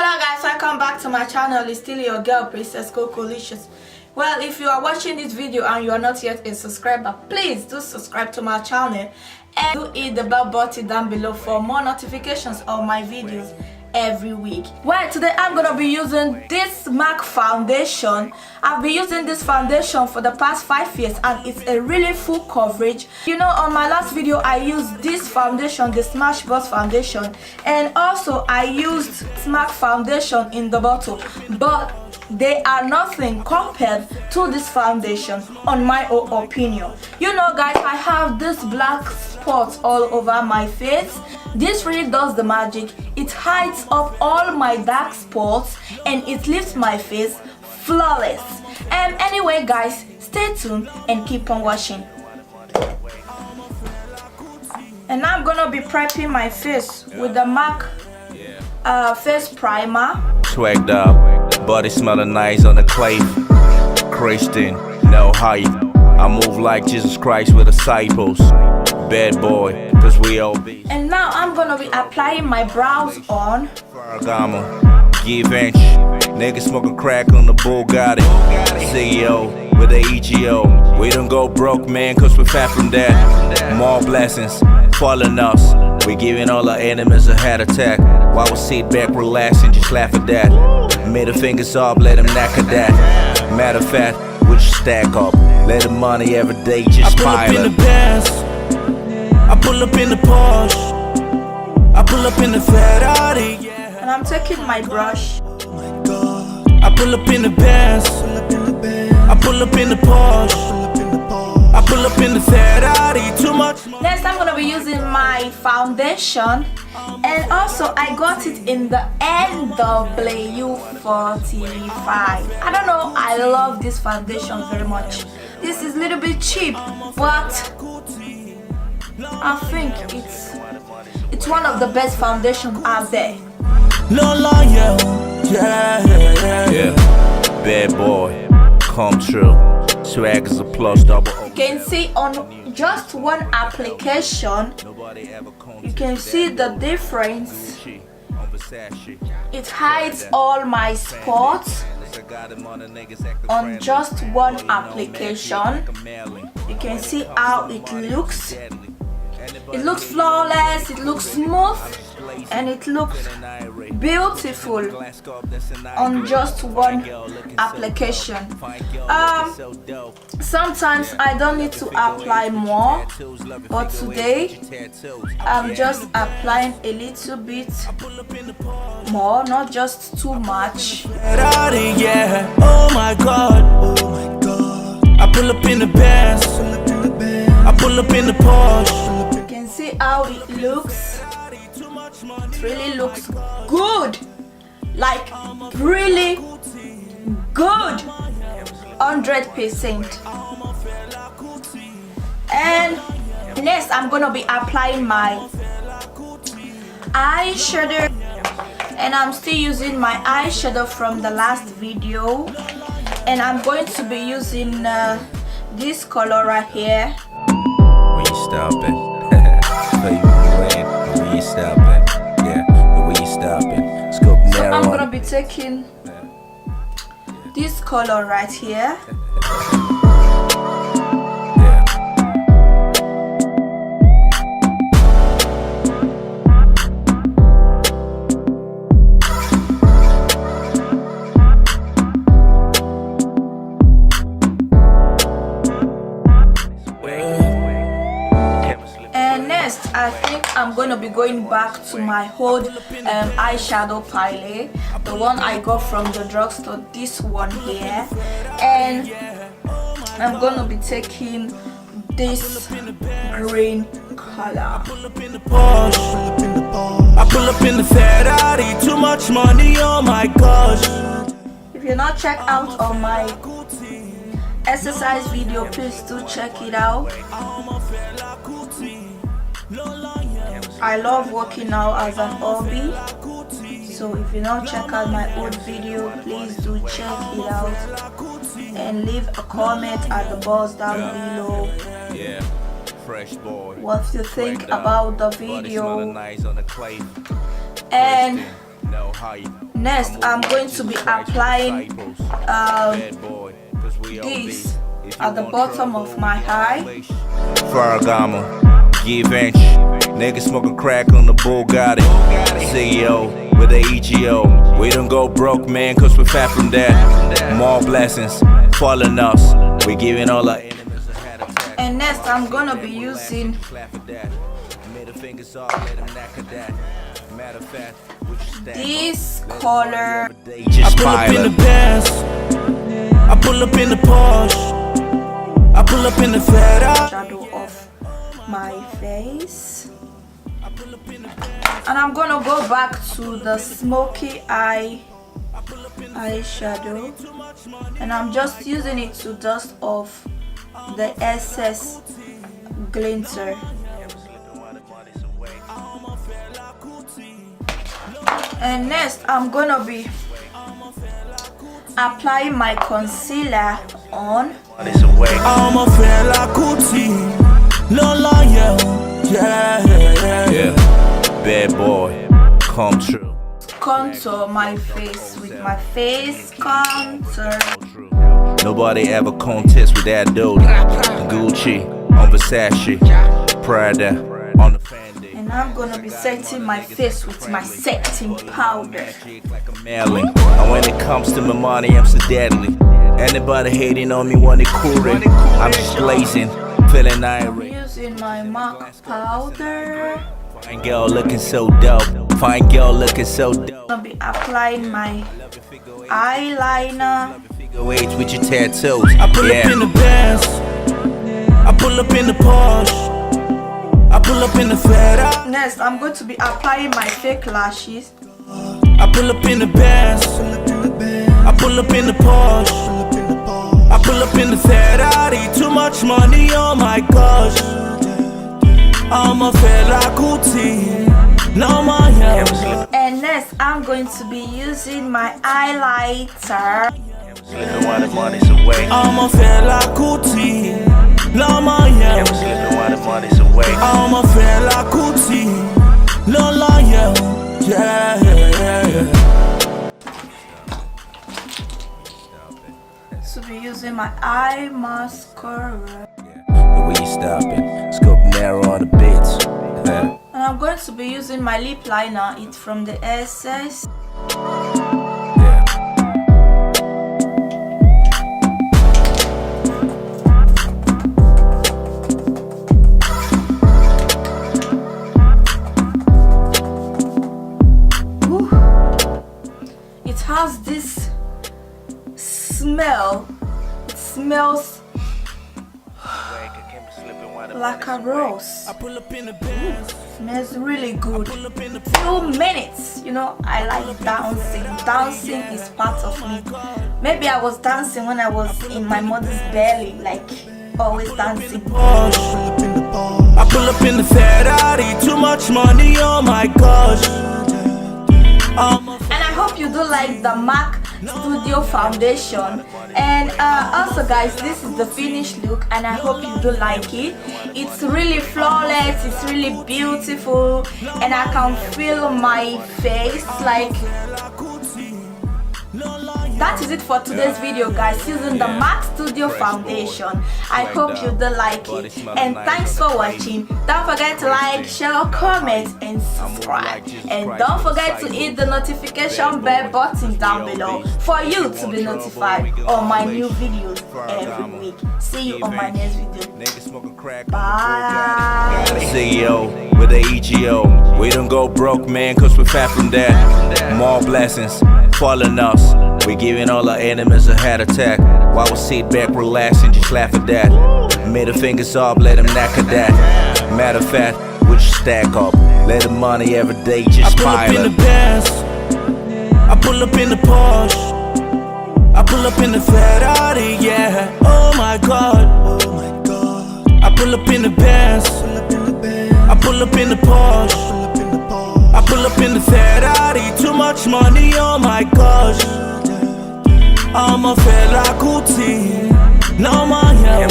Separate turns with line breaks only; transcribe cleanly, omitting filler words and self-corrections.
Hello guys, welcome back to my channel. It's still your girl Princess Cocolicious. Well, if you are watching this video and you are not yet a subscriber, please do subscribe to my channel and do hit the bell button down below for more notifications of my videos every week. Well, today I'm gonna be using this MAC foundation. I've been using this foundation for the past 5 years and it's a really full coverage. You know, on my last video I used this foundation, the Smashbox foundation, and also I used MAC foundation in the bottle, but they are nothing compared to this foundation on my own opinion. You know guys, I have this black spots all over my face. This really does the magic. It hides up all my dark spots and it leaves my face flawless. And anyway guys, stay tuned and keep on watching. And now I'm gonna be prepping my face with the MAC face primer.
Swagged up, body smelling nice on the clay. Christian, no hype. I move like Jesus Christ with disciples. Bad boy, cause we all be.
And now I'm gonna be applying my brows on.
Ferragamo, give inch. Niggas smoking crack on the Bugatti. CEO with the EGO. We don't go broke, man, cause we're fat from that. More blessings falling us. We giving all our enemies a heart attack. While we sit back, relax, and just laugh at that. Middle fingers up, let them knack at that. Matter of fact, we just stack up. Let the money every day just pile up. I pull up in the Porsche, I pull up in the Ferrari, yeah.
And I'm taking my brush.
I pull up in the Benz, I pull up in the Porsche, I pull up in the Ferrari, too much.
Next I'm gonna be using my foundation, and also I got it in the NW45. I don't know, I love this foundation very much. This is a little bit cheap, but I think it's one of the best foundations out there.
Yeah, bad boy, come true. Swag is a plus, double.
You can see on just one application, you can see the difference. It hides all my spots on just one application. You can see how it looks. It looks flawless, it looks smooth, and it looks beautiful on just one application. Sometimes I don't need to apply more, but today I'm just applying a little bit more, not just too much.
Oh my god, I pull up in the Benz, I pull up in the Porsche.
See how it looks. It really looks good, like really good, 100%. And next I'm gonna be applying my eyeshadow, and I'm still using my eyeshadow from the last video, and I'm going to be using this color right here.
When you stop it.
So I'm gonna be taking this color right here. I think I'm going to be going back to my old eyeshadow palette, the one I got from the drugstore, this one here, and I'm going to be taking this green color.
I pull up in the Ferrari, too much money, oh my gosh.
If you're not checked out on my exercise video, please do check it out. I love working out as an hobby, so if you don't check out my old video, please do check it out and leave a comment at the box down below what you think about the video. And Next, I'm going to be applying this at the bottom of my eye.
Ferragamo, give inch. Niggas smoking crack on the Bugatti. CEO with the EGO. We don't go broke, man, cause we're fat from that. More blessings falling us. We giving all our enemies a heart attack.
And next, I'm gonna be using this color.
I pull up in the Benz, I pull up in the Porsche, I pull up in the Ferrari.
Shadow of my face, and I'm gonna go back to the smoky eye eyeshadow, and I'm just using it to dust off the excess glinter. And next, I'm gonna be applying my concealer on.
Yeah, bad boy, come true.
Contour my face with my face contour.
Nobody ever contest with that dude. Gucci on Versace, Prada on the fan.
And I'm gonna be setting my face with my setting powder.
And when it comes to my money, I'm so deadly. Anybody hating on me when they coolin', I'm just blazing, feeling irate.
Using my MAC powder.
Fine girl looking so dope. Fine girl looking so dope.
I'm gonna be applying my eyeliner.
Age with your tattoos.
I pull up in the Benz, I pull up in the Porsche, I pull up in the Ferrari.
Next, I'm going to be applying my fake lashes.
I pull up in the Benz, I pull up in the Porsche, I pull up in the Ferrari. Too much money, oh my gosh. I'm a Fela Kuti, no my hair.
And next, I'm going to be using my highlighter.
I'm a Fela Kuti, no my hair. I'm a Fela Kuti, no liar. Yeah.
To be using my eye mascara.
The way you stop it, scope narrow on the bits.
And I'm going to be using my lip liner. It's from the SS. It has this smell. It smells like a rose. Smells really good. Few minutes, you know, I like dancing. Dancing is part of me. Maybe I was dancing when I was in my mother's belly, like always dancing.
I pull up in the Ferrari, too much money, oh my gosh.
And I hope you do like the MAC Studio Foundation. And also guys, this is the finished look and I hope you do like it. It's really flawless, it's really beautiful, and I can feel my face. Like, that is it for today's video guys, using the MAC Studio Foundation. I hope you do like it, and thanks for watching. Don't forget to like, share, comment and subscribe, and don't forget to hit the notification bell button down below for you to be notified on my new videos every week. See you on my next video. Bye.
CEO with the EGO. We don't go broke, man, cause we're fat from that. More blessings falling us. We giving all our enemies a heart attack. While we sit back, relax and just laugh at that. Middle fingers up, let them knack at that. Matter of fact, we just stack up. Let the money every day just pile up.
I pull up in the Benz, I pull up in the Porsche, I pull up in the Ferrari, yeah. Oh my god, oh my god. I pull up in the Benz, I pull up in the Porsche, I pull up in the Ferrari. Too much money, oh my gosh. I'm a Fela Kuti, no my hair.